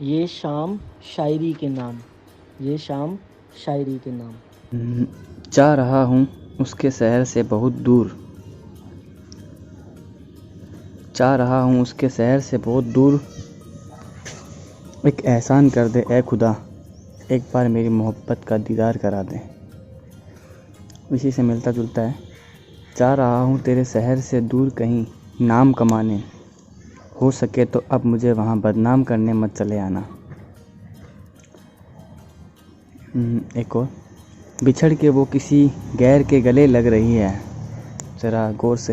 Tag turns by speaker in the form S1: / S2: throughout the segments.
S1: ये शाम शायरी के नाम, ये शाम शायरी के नाम।
S2: जा रहा हूँ उसके शहर से बहुत दूर, जा रहा हूँ उसके शहर से बहुत दूर। एक एहसान कर दे ए खुदा, एक बार मेरी मोहब्बत का दीदार करा दे। इसी से मिलता जुलता है। जा रहा हूँ तेरे शहर से दूर कहीं नाम कमाने, हो सके तो अब मुझे वहाँ बदनाम करने मत चले आना। एक और, बिछड़ के वो किसी गैर के गले लग रही है। ज़रा गौर से,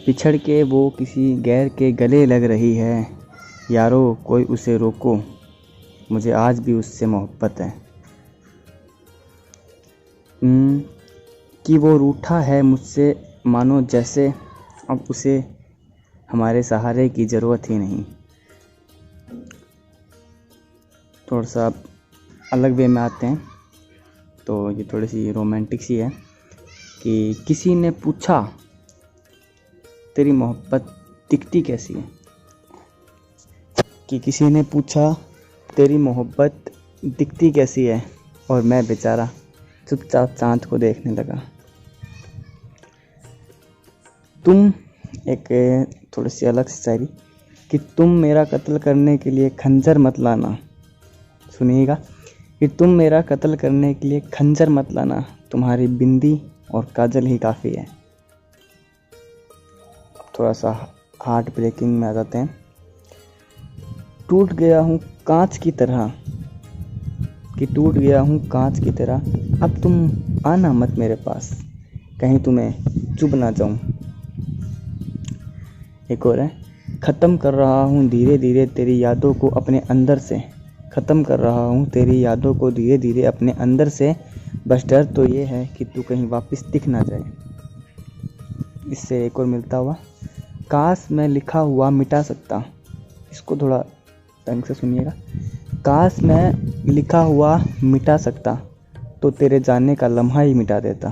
S2: बिछड़ के वो किसी गैर के गले लग रही है। यारो कोई उसे रोको, मुझे आज भी उससे मोहब्बत है। कि वो रूठा है मुझसे, मानो जैसे अब उसे हमारे सहारे की ज़रूरत ही नहीं। थोड़ा सा अलग वे में आते हैं, तो ये थोड़ी सी रोमांटिक सी है कि किसी ने पूछा तेरी मोहब्बत दिखती कैसी है। कि किसी ने पूछा तेरी मोहब्बत दिखती कैसी है, और मैं बेचारा चुपचाप चाँद को देखने लगा। तुम, एक थोड़ी सी अलग सी शायरी, कि तुम मेरा कत्ल करने के लिए खंजर मत लाना। सुनिएगा, कि तुम मेरा कत्ल करने के लिए खंजर मत लाना, तुम्हारी बिंदी और काजल ही काफ़ी है। थोड़ा सा हार्ट ब्रेकिंग में आ जाते हैं। टूट गया हूँ कांच की तरह, कि टूट गया हूँ कांच की तरह, अब तुम आना मत मेरे पास, कहीं तुम्हें चुभ ना जाऊँ। एक और है, ख़त्म कर रहा हूँ धीरे धीरे तेरी यादों को अपने अंदर से, ख़त्म कर रहा हूँ तेरी यादों को धीरे धीरे अपने अंदर से, बस डर तो ये है कि तू कहीं वापस दिख ना जाए। इससे एक और मिलता हुआ, काश मैं लिखा हुआ मिटा सकता। इसको थोड़ा ढंग से सुनिएगा। काश मैं लिखा हुआ मिटा सकता, तो तेरे जाने का लम्हा ही मिटा देता।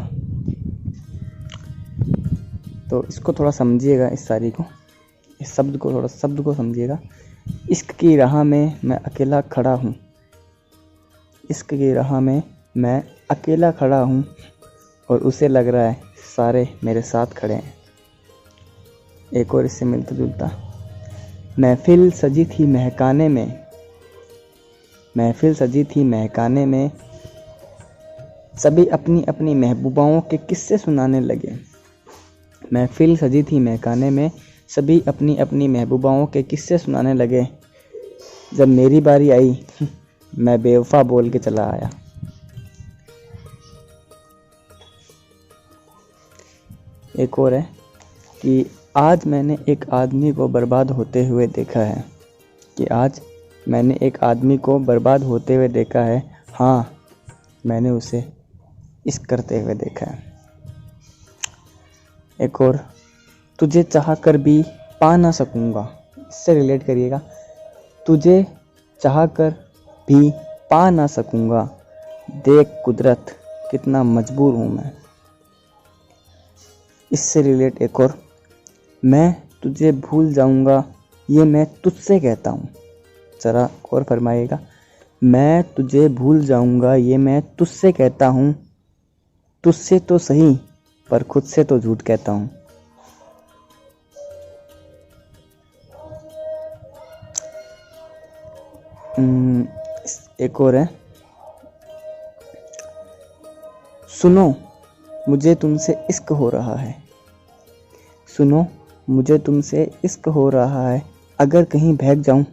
S2: तो इसको थोड़ा समझिएगा, इस शायरी को, इस शब्द को समझिएगा। इश्क की राह में मैं अकेला खड़ा हूँ, इश्क की राह में मैं अकेला खड़ा हूँ, और उसे लग रहा है सारे मेरे साथ खड़े हैं। एक और इससे मिलता जुलता, महफिल सजी थी महकाने में, महफिल सजी थी महकाने में, सभी अपनी अपनी महबूबाओं के किस्से सुनाने लगे। महफिल सजी थी महकाने में, सभी अपनी अपनी महबूबाओं के किस्से सुनाने लगे। जब मेरी बारी आई मैं बेवफा बोल के चला आया। एक और है कि आज मैंने एक आदमी को बर्बाद होते हुए देखा है, कि आज मैंने एक आदमी को बर्बाद होते हुए देखा है। हाँ, मैंने उसे इश्क करते हुए देखा है। एक और, तुझे चाह कर भी पा ना सकूँगा। इससे रिलेट करिएगा, तुझे चाह कर भी पा ना सकूँगा, देख कुदरत कितना मजबूर हूँ मैं। इससे रिलेट एक और, मैं तुझे भूल जाऊँगा ये मैं तुझसे कहता हूँ। ज़रा और फरमाइएगा, मैं तुझे भूल जाऊँगा ये मैं तुझसे कहता हूँ, तुझसे तो सही पर खुद से तो झूठ कहता हूँ। एक और है, सुनो मुझे तुमसे इश्क हो रहा है, सुनो मुझे तुमसे इश्क हो रहा है, अगर कहीं भैग जाऊं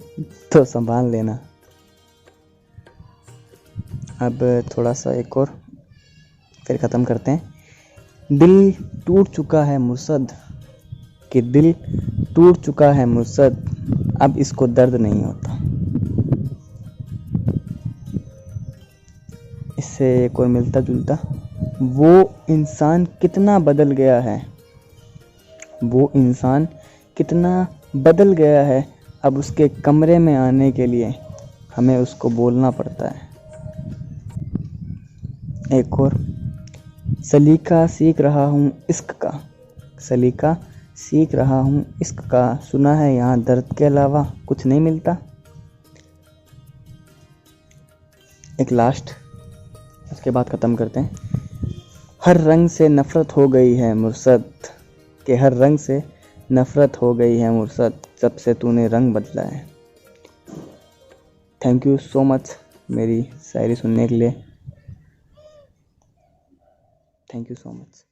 S2: तो संभाल लेना। अब थोड़ा सा एक और फिर ख़त्म करते हैं। दिल टूट चुका है मुर्शद, कि दिल टूट चुका है मुर्शद, अब इसको दर्द नहीं होता। इससे एक और मिलता जुलता, वो इंसान कितना बदल गया है, वो इंसान कितना बदल गया है, अब उसके कमरे में आने के लिए हमें उसको बोलना पड़ता है। एक और, सलीका सीख रहा हूँ इश्क का, सलीका सीख रहा हूँ इश्क का, सुना है यहाँ दर्द के अलावा कुछ नहीं मिलता। एक लास्ट, उसके बाद ख़त्म करते हैं। हर रंग से नफ़रत हो गई है मुर्सद, कि हर रंग से नफ़रत हो गई है मुर्सद, जब से तूने रंग बदला है। थैंक यू सो मच मेरी शायरी सुनने के लिए। Thank you so much.